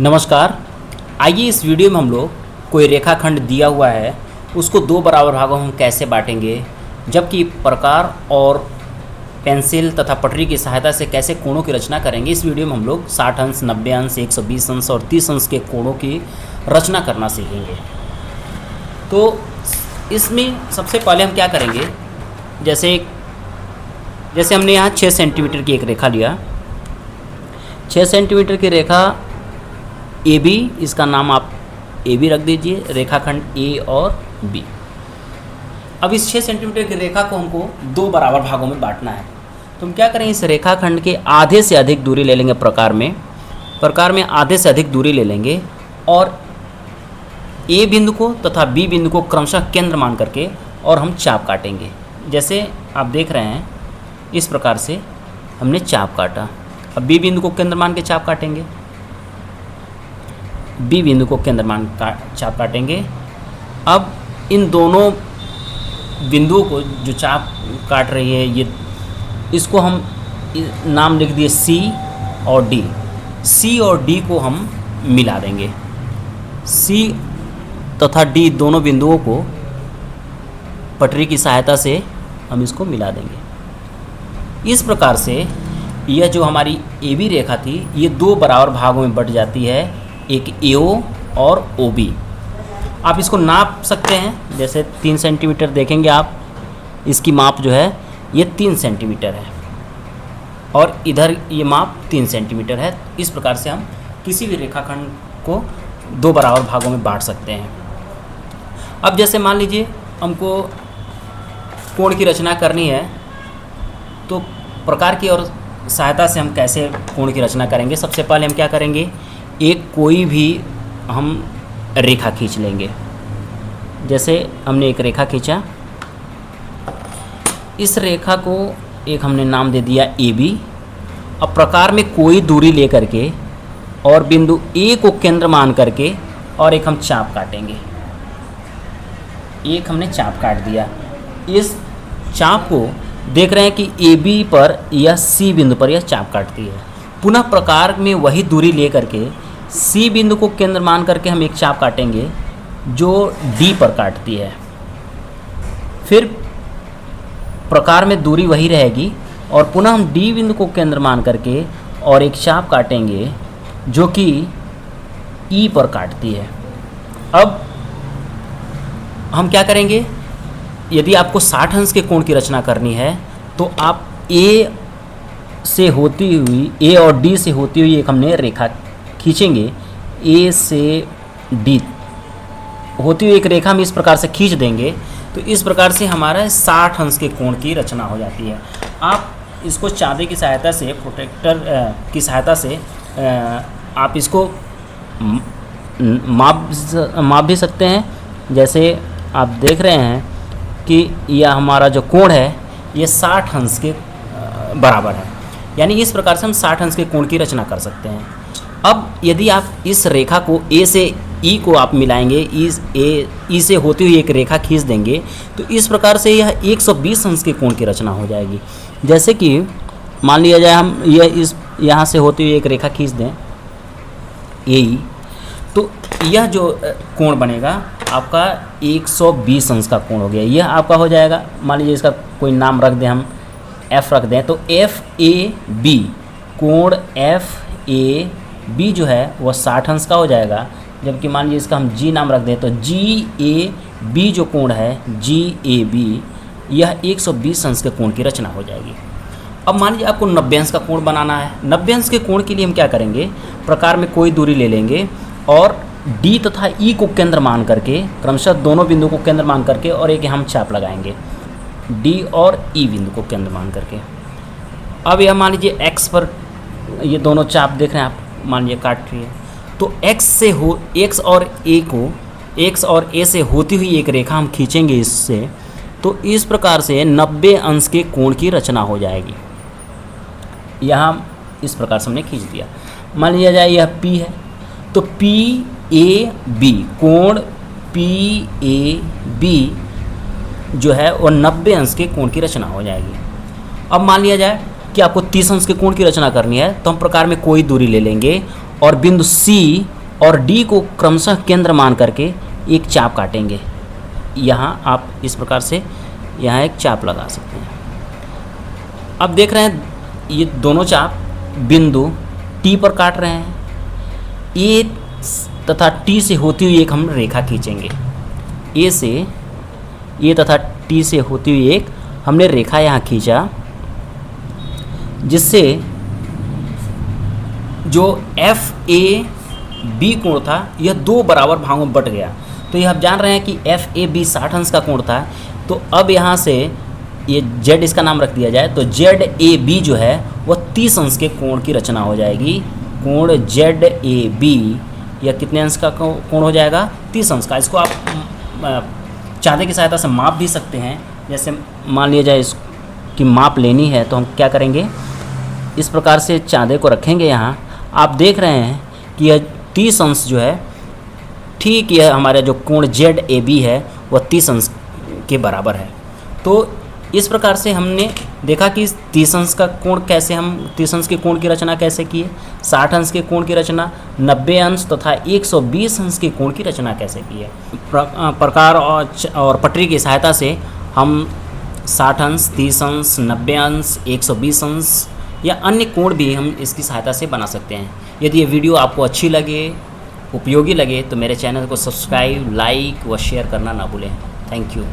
नमस्कार। आइए इस वीडियो में हम लोग कोई रेखाखंड दिया हुआ है उसको दो बराबर भागों में हम कैसे बांटेंगे, जबकि प्रकार और पेंसिल तथा पटरी की सहायता से कैसे कोणों की रचना करेंगे। इस वीडियो में हम लोग 60 अंश, 90 अंश, 120 अंश और 30 अंश के कोणों की रचना करना सीखेंगे। तो इसमें सबसे पहले हम क्या करेंगे, जैसे हमने यहाँ 6 सेंटीमीटर की एक रेखा लिया। 6 सेंटीमीटर की रेखा ए बी, इसका नाम आप ए बी रख दीजिए, रेखाखंड ए और बी। अब इस 6 सेंटीमीटर की रेखा को हमको दो बराबर भागों में बांटना है। तो हम क्या करें, इस रेखाखंड के आधे से अधिक दूरी ले लेंगे। प्रकार में आधे से अधिक दूरी ले लेंगे और ए बिंदु को तथा बी बिंदु को क्रमशः केंद्र मान करके और हम चाप काटेंगे। जैसे आप देख रहे हैं इस प्रकार से हमने चाप काटा। अब बी बिंदु को केंद्र मान के चाप काटेंगे, बी बिंदु को केंद्र मान चाप काटेंगे। अब इन दोनों बिंदुओं को जो चाप काट रही है ये, इसको हम नाम लिख दिए सी और डी। सी और डी को हम मिला देंगे। सी तथा डी दोनों बिंदुओं को पटरी की सहायता से हम इसको मिला देंगे। इस प्रकार से यह जो हमारी ए बी रेखा थी ये दो बराबर भागों में बट जाती है, एक AO और OB। आप इसको नाप सकते हैं। जैसे 3 सेंटीमीटर देखेंगे आप, इसकी माप जो है ये 3 सेंटीमीटर है और इधर ये माप 3 सेंटीमीटर है। इस प्रकार से हम किसी भी रेखाखंड को दो बराबर भागों में बांट सकते हैं। अब जैसे मान लीजिए हमको कोण की रचना करनी है, तो प्रकार की और सहायता से हम कैसे कोण की रचना करेंगे। सबसे पहले हम क्या करेंगे, एक कोई भी हम रेखा खींच लेंगे। जैसे हमने एक रेखा खींचा, इस रेखा को एक हमने नाम दे दिया AB। अब प्रकार में कोई दूरी ले करके और बिंदु A को केंद्र मान करके और एक हम चाप काटेंगे। एक हमने चाप काट दिया। इस चाप को देख रहे हैं कि AB पर या C बिंदु पर यह चाप काटती है। पुनः प्रकार में वही दूरी ले करके C बिंदु को केंद्र मान करके हम एक चाप काटेंगे जो D पर काटती है। फिर प्रकार में दूरी वही रहेगी और पुनः हम D बिंदु को केंद्र मान करके और एक चाप काटेंगे जो कि E पर काटती है। अब हम क्या करेंगे, यदि आपको 60 अंश के कोण की रचना करनी है तो आप A से होती हुई, A और D से होती हुई एक हमने रेखा खींचेंगे। A से D होती हुई एक रेखा हम इस प्रकार से खींच देंगे तो इस प्रकार से हमारा 60 अंश के कोण की रचना हो जाती है। आप इसको चांदी की सहायता से, प्रोटेक्टर की सहायता से आप इसको माप भी सकते हैं। जैसे आप देख रहे हैं कि यह हमारा जो कोण है ये 60 अंश के बराबर है। यानी इस प्रकार से हम 60 अंश के कोण की रचना कर सकते हैं। अब यदि आप इस रेखा को A से E को आप मिलाएंगे, E से होती हुई एक रेखा खींच देंगे तो इस प्रकार से यह 120 अंश के कोण की रचना हो जाएगी। जैसे कि मान लिया जाए हम यहाँ से होती हुई एक रेखा खींच दें AE, तो यह जो कोण बनेगा आपका 120 अंश का कोण हो गया। यह आपका हो जाएगा, मान लीजिए इसका कोई नाम रख दें, हम F रख दें, तो FAB, कोण FAB जो है वह 60 अंश का हो जाएगा। जबकि मान लीजिए इसका हम G नाम रख दें तो GAB जो कोण है GAB, यह 120 अंश के कोण की रचना हो जाएगी। अब मान लीजिए आपको 90 अंश का कोण बनाना है। 90 अंश के कोण के लिए हम क्या करेंगे, प्रकार में कोई दूरी ले लेंगे और D तथा E को केंद्र मान करके, क्रमशः दोनों बिंदु को केंद्र मान करके और एक हम चाप लगाएंगे D और E बिंदु को केंद्र मान करके। अब यह मान लीजिए X पर ये दोनों चाप देख रहे हैं आप, मान लीजिए काट रही है, तो X और A से होती हुई एक रेखा हम खींचेंगे इससे, तो इस प्रकार से 90 अंश के कोण की रचना हो जाएगी। यहाँ इस प्रकार से हमने खींच दिया। मान लिया जाए यह P है तो PAB, कोण PAB जो है वो 90 अंश के कोण की रचना हो जाएगी। अब मान लिया जाए कि आपको 30 अंश के कोण की रचना करनी है तो हम प्रकार में कोई दूरी ले लेंगे और बिंदु C और D को क्रमशः केंद्र मान करके एक चाप काटेंगे। यहाँ आप इस प्रकार से यहाँ एक चाप लगा सकते हैं। अब देख रहे हैं ये दोनों चाप बिंदु T पर काट रहे हैं। A तथा T से होती हुई एक हम रेखा खींचेंगे। A से A तथा T से होती हुई एक हमने रेखा यहाँ खींचा, जिससे जो FAB कोण था यह दो बराबर भागों में बट गया। तो ये आप जान रहे हैं कि FAB 60 अंश का कोण था। तो अब यहाँ से ये Z इसका नाम रख दिया जाए, तो ZAB जो है वह 30 अंश के कोण की रचना हो जाएगी। कोण ZAB यह कितने अंश का कोण हो जाएगा? 30 अंश का। इसको आप चाँदे की सहायता से माप भी सकते हैं। जैसे मान लिया जाए इसकी माप लेनी है तो हम क्या करेंगे, इस प्रकार से चाँदे को रखेंगे यहाँ। आप देख रहे हैं कि यह 30 अंश जो है, ठीक यह हमारा जो कोण ZAB है वह 30 अंश के बराबर है। तो इस प्रकार से हमने देखा कि 30 अंश का कोण कैसे, हम 30 अंश के कोण की रचना कैसे किए, 60 अंश के कोण की रचना, 90 अंश तथा 120 अंश के कोण की रचना कैसे किए। प्रकार और पटरी की सहायता से हम 60 अंश, 30 अंश, 90 अंश, 120 अंश या अन्य कोण भी हम इसकी सहायता से बना सकते हैं। यदि ये वीडियो आपको अच्छी लगे, उपयोगी लगे, तो मेरे चैनल को सब्सक्राइब, लाइक व शेयर करना ना भूलें। Thank you.